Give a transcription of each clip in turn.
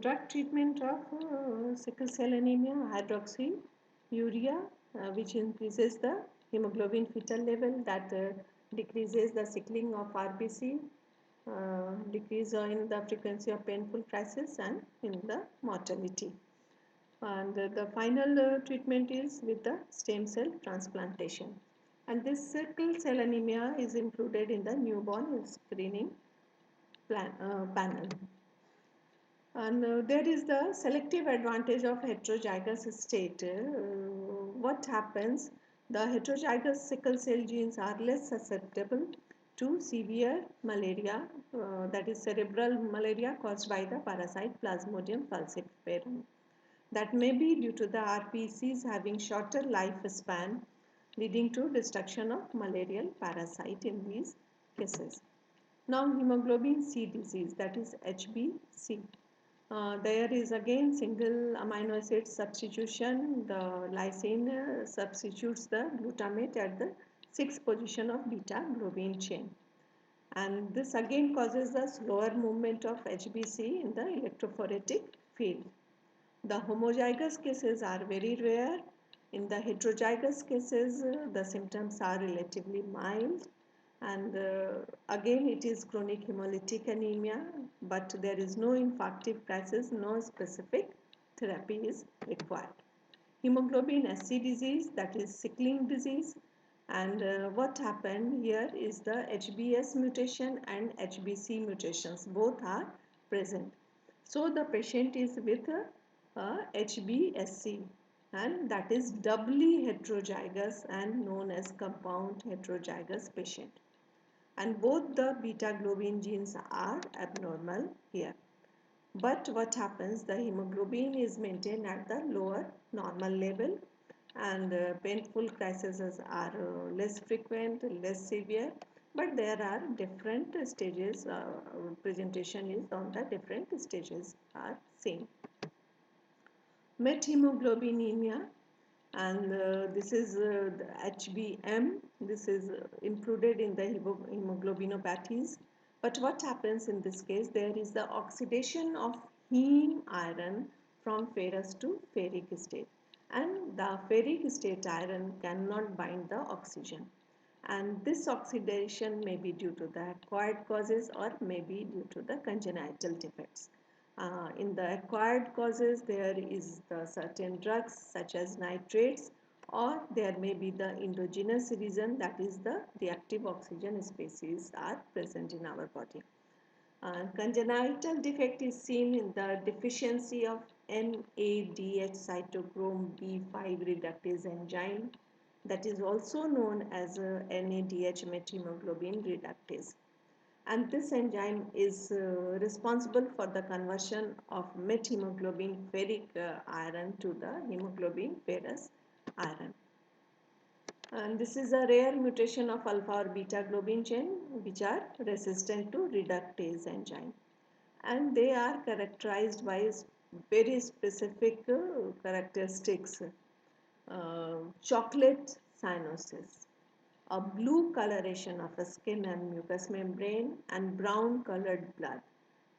Drug treatment of sickle cell anemia, hydroxyurea, which increases the hemoglobin fetal level, that decreases the sickling of RBC, decrease in the frequency of painful crisis and in the mortality. And the final treatment is with the stem cell transplantation. And this sickle cell anemia is included in the newborn screening panel. And there is the selective advantage of heterozygous state. What happens? The heterozygous sickle cell genes are less susceptible to severe malaria, that is cerebral malaria caused by the parasite Plasmodium falciparum. That may be due to the RPCs having shorter lifespan, leading to destruction of malarial parasite in these cases. Now, hemoglobin C disease, that is HbC. There is again single amino acid substitution. The lysine substitutes the glutamate at the 6th position of beta globin chain. And this again causes the slower movement of HbC in the electrophoretic field. The homozygous cases are very rare. In the heterozygous cases, the symptoms are relatively mild. And again, it is chronic hemolytic anemia, but there is no infarctive crisis, no specific therapy is required. Hemoglobin SC disease, that is sickling disease. And what happened here is the HbS mutation and HbC mutations, both are present. So the patient is with HbSC, and that is doubly heterozygous and known as compound heterozygous patient. And both the beta globin genes are abnormal here. But what happens? The hemoglobin is maintained at the lower normal level, and painful crises are less frequent, less severe, but there are different stages. Presentation is on the different stages are seen. Methemoglobinemia, and this is the HbM. This is included in the hemoglobinopathies. But what happens in this case? There is the oxidation of heme iron from ferrous to ferric state, and the ferric state iron cannot bind the oxygen. And this oxidation may be due to the acquired causes or may be due to the congenital defects. In the acquired causes, there is the certain drugs such as nitrates, or there may be the endogenous reason, that is the reactive oxygen species are present in our body. Congenital defect is seen in the deficiency of NADH cytochrome B5 reductase enzyme, that is also known as NADH methemoglobin reductase. And this enzyme is responsible for the conversion of methemoglobin ferric iron to the hemoglobin ferrous iron. And this is a rare mutation of alpha or beta globin chain which are resistant to reductase enzyme. And they are characterized by very specific characteristics. Chocolate cyanosis, a blue coloration of the skin and mucous membrane, and brown colored blood.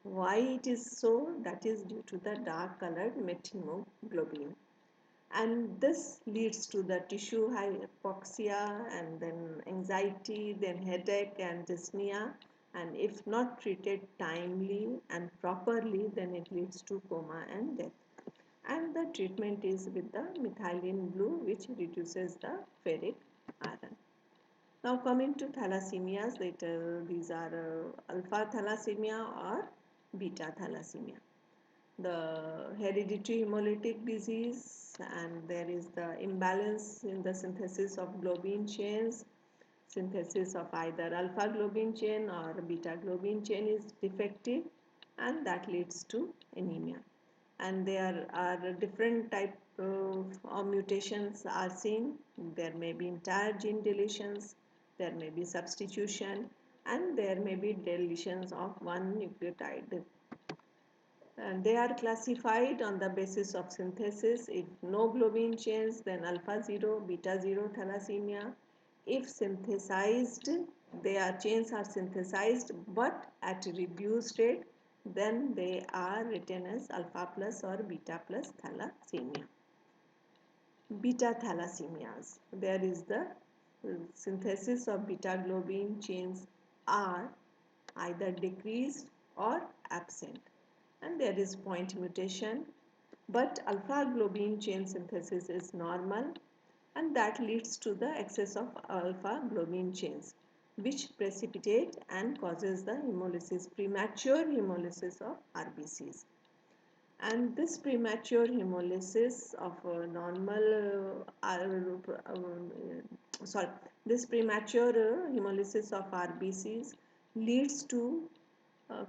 Why it is so? That is due to the dark colored methemoglobin. And this leads to the tissue hypoxia, and then anxiety, then headache and dyspnea. And if not treated timely and properly, then it leads to coma and death. And the treatment is with the methylene blue, which reduces the ferric iron. Now coming to thalassemias, these are alpha thalassemia or beta thalassemia. The hereditary hemolytic disease, and there is the imbalance in the synthesis of globin chains. Synthesis of either alpha globin chain or beta globin chain is defective, and that leads to anemia. And there are different type of mutations are seen. There may be entire gene deletions, there may be substitution, and there may be deletions of one nucleotide. And they are classified on the basis of synthesis. If no globin chains, then alpha 0, beta 0 thalassemia. If synthesized, their chains are synthesized but at reduced rate, then they are written as alpha plus or beta plus thalassemia. Beta thalassemias. There is the synthesis of beta globin chains are either decreased or absent, and there is point mutation, but alpha globin chain synthesis is normal, and that leads to the excess of alpha globin chains, which precipitate and causes the hemolysis, premature hemolysis of RBCs. And this premature hemolysis of sorry, this premature hemolysis of RBCs leads to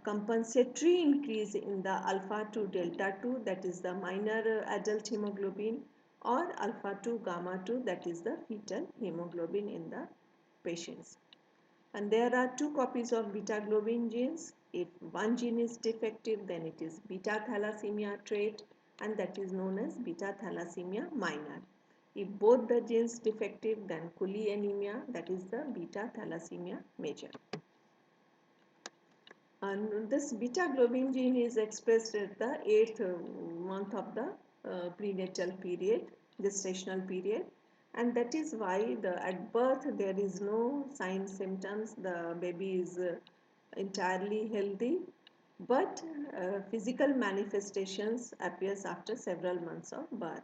compensatory increase in the alpha 2 delta 2, that is the minor adult hemoglobin, or alpha 2 gamma 2, that is the fetal hemoglobin in the patients. And there are two copies of beta globin genes. If one gene is defective, then it is beta thalassemia trait, and that is known as beta thalassemia minor. If both the genes defective, then Cooley anemia, that is the beta thalassemia major. And this beta globin gene is expressed at the 8th month of the prenatal period, gestational period, and that is why at birth there is no sign symptoms. The baby is entirely healthy, but physical manifestations appears after several months of birth.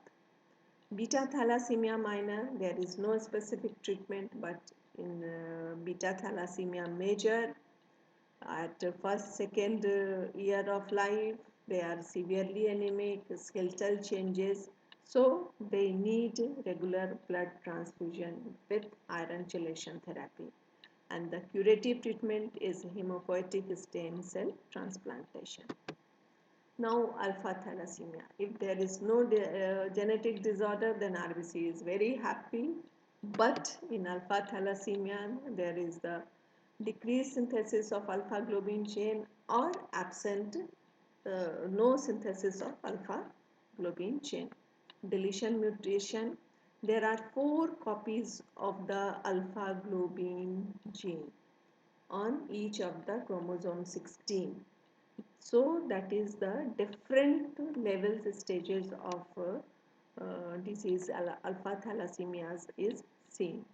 Beta thalassemia minor, there is no specific treatment, but in beta thalassemia major, at first second year of life they are severely anemic, skeletal changes, so they need regular blood transfusion with iron chelation therapy, and the curative treatment is hematopoietic stem cell transplantation. Now alpha thalassemia, if there is no genetic disorder, then RBC is very happy, but in alpha thalassemia there is the decreased synthesis of alpha globin chain or absent no synthesis of alpha globin chain. Deletion mutation, there are 4 copies of the alpha globin gene on each of the chromosome 16. So that is the different levels stages of disease alpha thalassemias is seen.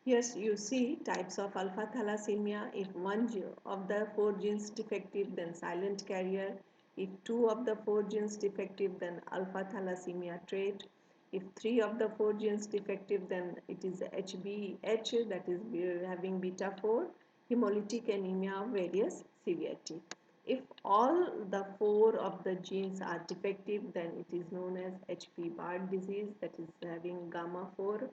Here you see types of alpha thalassemia. If one of the 4 genes defective, then silent carrier. If 2 of the 4 genes defective, then alpha thalassemia trait. If 3 of the 4 genes defective, then it is HBH, that is having beta 4, hemolytic anemia of various severity. If all the 4 of the genes are defective, then it is known as HP Bard disease, that is having gamma 4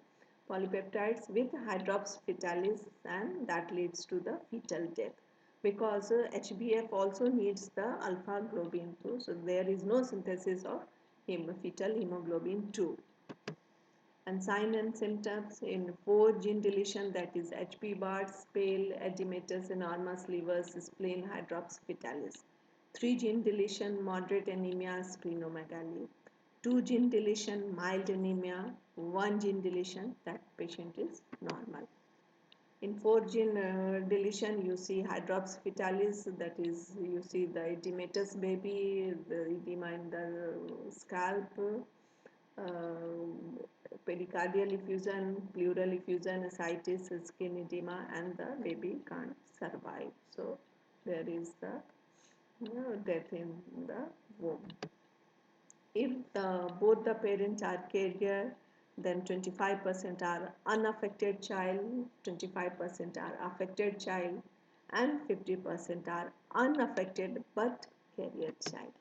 polypeptides with hydrops fetalis, and that leads to the fetal death, because HbF also needs the alpha globin 2, so there is no synthesis of fetal hemoglobin 2. And sign and symptoms in 4 gene deletion, that is HP Bards, pale, edematous, enormous livers, spleen, hydrops fetalis. 3 gene deletion, moderate anemia, splenomegaly. 2 gene deletion, mild anemia. 1 gene deletion, that patient is normal. In 4 gene deletion, you see hydrops fetalis, that is, you see the edematous baby, the edema in the scalp, pericardial effusion, pleural effusion, ascites, skin edema, and the baby can't survive. So there is the death in the womb. If both the parents are carrier, then 25% are unaffected child, 25% are affected child, and 50% are unaffected but carrier child.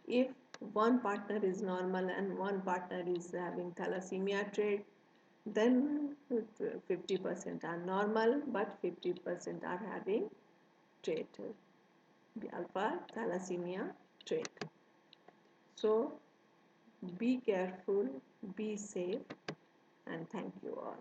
If one partner is normal and one partner is having thalassemia trait, then 50% are normal but 50% are having trait, the alpha thalassemia trait. So be careful, be safe, and thank you all.